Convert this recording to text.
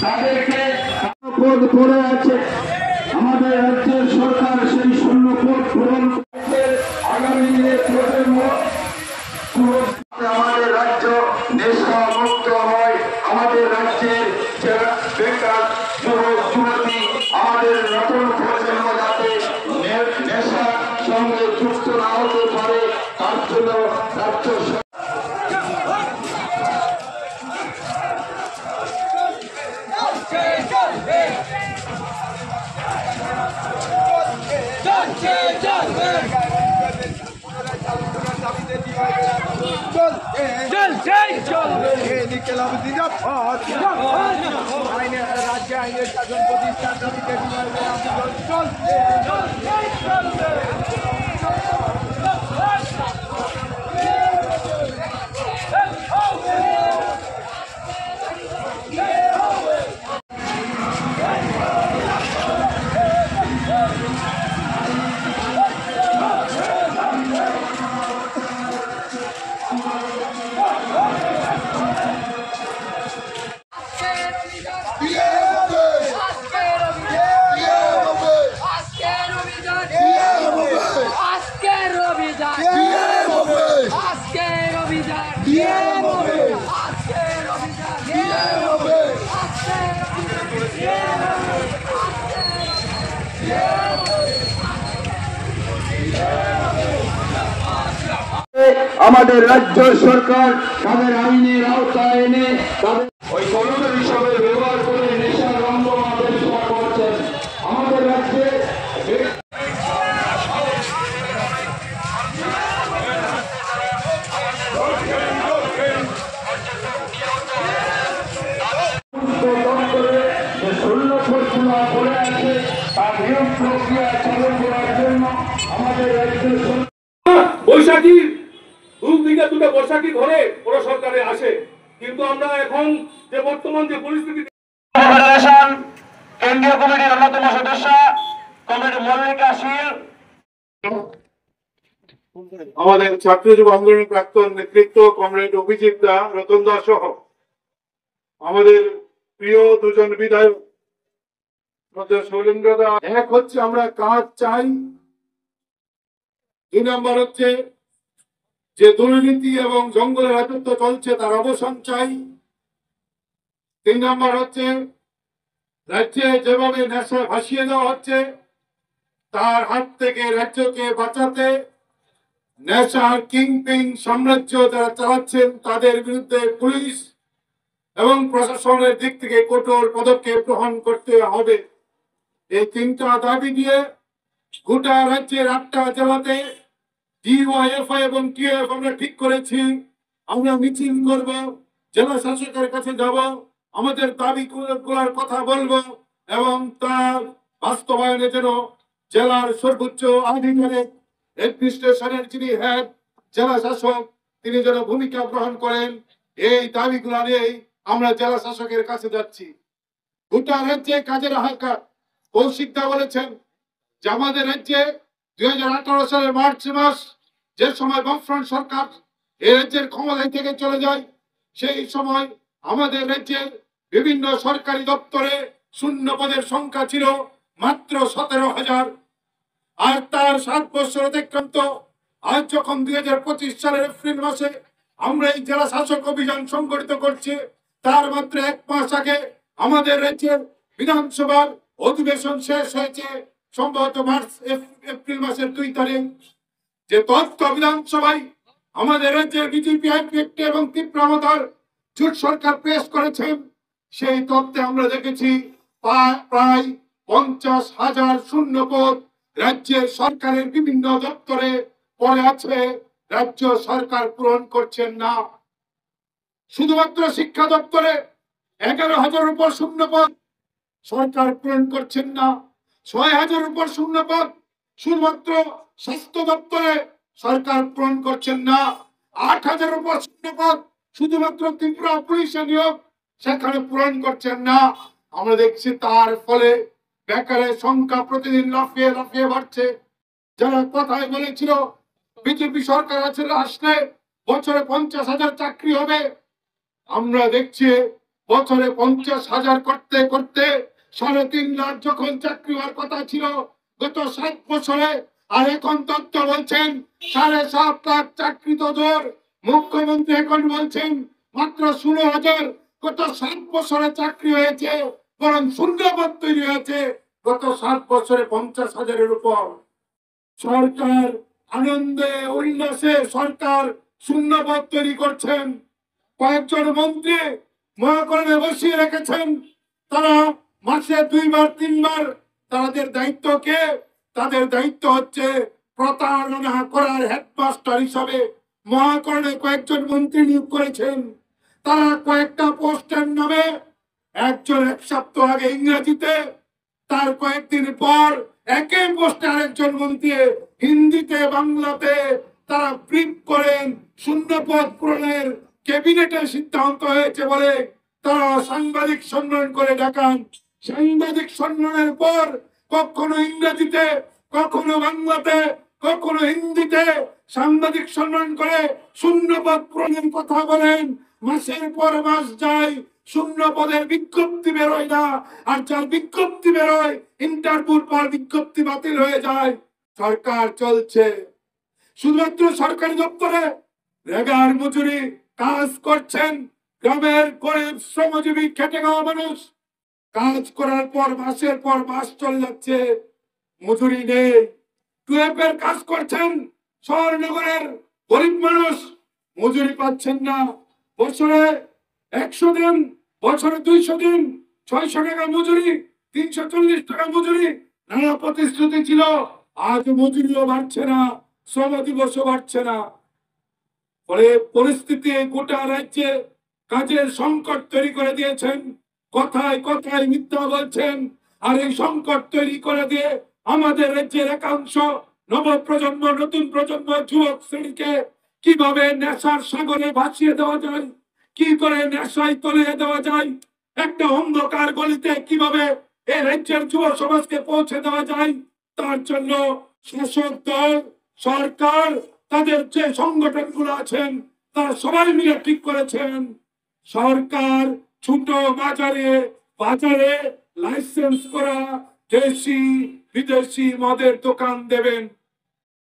তাদেরকে পদ পড়ে আছে। আমাদের রাজ্যের সরকার সেই শূন্য পদ পূরণ করছে। আগামী দিনে প্রজন্ম আমাদের রাজ্য নেশা মুক্ত হয়। আমাদের রাজ্যের যারা বেকার যুবক যুবতী, আমাদের নতুন প্রজন্ম যাতে নেশার সঙ্গে যুক্ত না হতে পারে, তার জন্য রাজ্য রাজ্যে আইনের শাসন প্রতিষ্ঠার দাবিতে আমাদের রাজ্য সরকার তাদের আইনের আওতায় এনে তাদের ওই কলমের হিসাবে ব্যবহার করে নেশার রঙ্গমা ব্যবসা করছেন। আমাদের রাজ্যে যে শূন্য পরিচালনা করে আছে তার নিয়ম প্রক্রিয়া চালু করার জন্য আমাদের রাজ্যের বৈশাখী দুটা বৈশাখী ঘরে ওরা সরকারে আসে, কিন্তু আমরা এখন যে বর্তমান যে পরিস্থিতি, ফেডারেশন কেন্দ্রীয় কমিটির অন্যতম সদস্য কমরেড মল্লিকা শীল, আমাদের ছাত্র যুব আন্দোলনের প্রাক্তন নেতৃত্ব কমরেড অভিজিৎ দা, রতন দা সহ আমাদের প্রিয় দুজন বিধায়ক শৈলেন্দ্র দা। এক হচ্ছে আমরা কাজ চাই, 2 নম্বর হচ্ছে যে দুর্নীতি এবং জঙ্গলের রাজত্ব চলছে তার অবসান চাই। 3 নম্বর হচ্ছে রাজ্যে যেভাবে নেশা ভাসিয়ে দেওয়া হচ্ছে তার হাত থেকে রাজ্যকে বাঁচাতে নেশার কিংপিং সাম্রাজ্য যারা চালাচ্ছেন তাদের বিরুদ্ধে পুলিশ এবং প্রশাসনের দিক থেকে কঠোর পদক্ষেপ গ্রহণ করতে হবে। এই 3টা দাবি নিয়ে গোটা রাজ্যের 8টা জেলাতে ডিওয়াইএফআই এবং টিএফ আমরা ঠিক করেছি আমরা মিছিল করব, জেলা শাসকের কাছে যাব, আমাদের দাবিগুলোর কথা বলবো এবং তার বাস্তবায়নে যেন জেলার সর্বোচ্চ আধিকারিক অ্যাডমিনিস্ট্রেশনের যিনি হেড জেলা শাসক তিনি যেন ভূমিকা গ্রহণ করেন। এই দাবিগুলো নিয়েই আমরা জেলা শাসকের কাছে যাচ্ছি। গোটা রাজ্যে কাজের হাহাকার। কৌশিক দা বলেছেন যে আমাদের রাজ্যে 2018 সালের মার্চ মাস যে সময় বামফ্রন্ট সরকার এই রাজ্যের ক্ষমতায় থেকে চলে যায়, সেই সময় আমাদের রাজ্যের বিভিন্ন সরকারি দপ্তরে শূন্য পদের সংখ্যা ছিল মাত্র 17,000। আর তার 7 বছর অতিক্রান্ত আজ যখন 2025 সালের এপ্রিল মাসে আমরা এই জেলা শাসক অভিযান সংগঠিত করছি, তার মাত্র 1 মাস আগে আমাদের রাজ্যের বিধানসভার অধিবেশন শেষ হয়েছে সম্ভবত এপ্রিল মাসের 2 তারিখ। যে তথ্য বিধানসভায় আমাদের রাজ্যের বিজেপি এবং তীব্রতার জোট সরকার পেশ করেছেন, সেই তথ্যে আমরা দেখেছি প্রায় 50,000 শূন্য পদ রাজ্যের সরকারের বিভিন্ন দপ্তরে পড়ে আছে, রাজ্য সরকার পূরণ করছেন না। শুধুমাত্র শিক্ষা দপ্তরে 11,000 উপর শূন্য পদ সরকার পূরণ করছেন না। 6,000 উপর শূন্য পদ শুধুমাত্র স্বাস্থ্য দপ্তরে সরকার পূরণ করছেন না। 8,000 উপর শূন্য পদ শুধুমাত্র ত্রিপুরা পুলিশে নিয়োগ সেখানে পূরণ করছেন না। আমরা দেখছি তার ফলে বেকারের সংখ্যা প্রতিদিন লাফিয়ে লাফিয়ে বাড়ছে। যারা কথায় বলেছিল বিজেপি সরকার আসলে বছরে 50,000 চাকরি হবে, আমরা দেখছি বছরে 50,000 করতে করতে 3.5 লাখ যখন চাকরি হওয়ার কথা ছিল গত 7 বছরে, আর এখন তথ্য বলছেন 7.5 লাখ চাকরি তো দূর, মুখ্যমন্ত্রী এখন বলছেন মাত্র 16,000 গত 7 বছরে চাকরি হয়েছে, বরং শূন্যপদ তৈরি হয়েছে গত 7 বছরে 50,000-এর উপর। সরকার আনন্দে উল্লাসে সরকার শূন্যপদ তৈরি করছেন। কয়েকজন মন্ত্রী মহাকরণে বসিয়ে রেখেছেন, তারা মাসে 2বার 3বার তাদের দায়িত্বকে, তাদের দায়িত্ব হচ্ছে প্রতারণা করার হেডমাস্টার হিসাবে মহাকরণে কয়েকজন মন্ত্রী নিয়োগ করেছেন। তারা কয়েকটা পোস্টের নামে, একজন 1 সপ্তাহ আগে ইংরেজিতে, তার কয়েকদিন পর একই পোস্টে আরেকজন মন্ত্রী হিন্দিতে বাংলাতে তারা ব্রিফ করেন। শূন্যপদ পূরণের ক্যাবিনেটের সিদ্ধান্ত হয়েছে বলে তারা সাংবাদিক সম্মেলন করে দেখান। সাংবাদিক সম্মেলনের পর কখনো ইংরেজিতে, কখনো বাংলাতে, কখনো হিন্দিতে সাংবাদিক সম্মেলন করে শূন্যপদ পূরণের কথা বলেন। মাসের পর মাস যায়, শূন্যপদের বিজ্ঞপ্তি বেরোয় না, আর যার বিজ্ঞপ্তি বেরোয় ইন্টারভিউর পর বিজ্ঞপ্তি বাতিল হয়ে যায়। সরকার চলছে শুধুমাত্র সরকারি দপ্তরে রেগার মজুরি কাজ করছেন গ্রামের গরিব শ্রমজীবী খেটে খাওয়া মানুষ। কাজ করার পর মাসের পর মাস চলে যাচ্ছে, মজুরি নেই। টুয়েলভের কাজ করছেন শহর নগরের গরিব মানুষ, মজুরি পাচ্ছেন না। বছরে 100 দিন, বছরে 200 দিন, 600 টাকা মজুরি, 340 টাকা মজুরি, নানা প্রতিশ্রুতি ছিল। আজ মজুরিও বাড়ছে না, শ্রম দিবসও বাড়ছে না। ফলে পরিস্থিতি গোটা রাজ্যে কাজের সংকট তৈরি করে দিয়েছেন। কথায় কথায় মিথ্যা বলছেন, আর এই সংকট তৈরি করে দিয়ে আমাদের রাজ্যের একাংশ নবপ্রজন্ম, নতুন প্রজন্ম, যুবক শ্রেণীকে কিভাবে নেশার সাগরে ভাসিয়ে দেওয়া যায়, কি করে নেশায় তলিয়ে দেওয়া যায়, একটা অন্ধকার গলিতে কিভাবে এই রাজ্যের যুব সমাজকে পৌঁছে দেওয়া যায়, তার জন্য শাসক দল, সরকার, তাদের যে সংগঠনগুলো আছেন তারা সবাই মিলে ঠিক করেছেন সরকার ছোট বাজারে লাইসেন্স করা দেশি বিদেশি মদের দোকান দেবেন।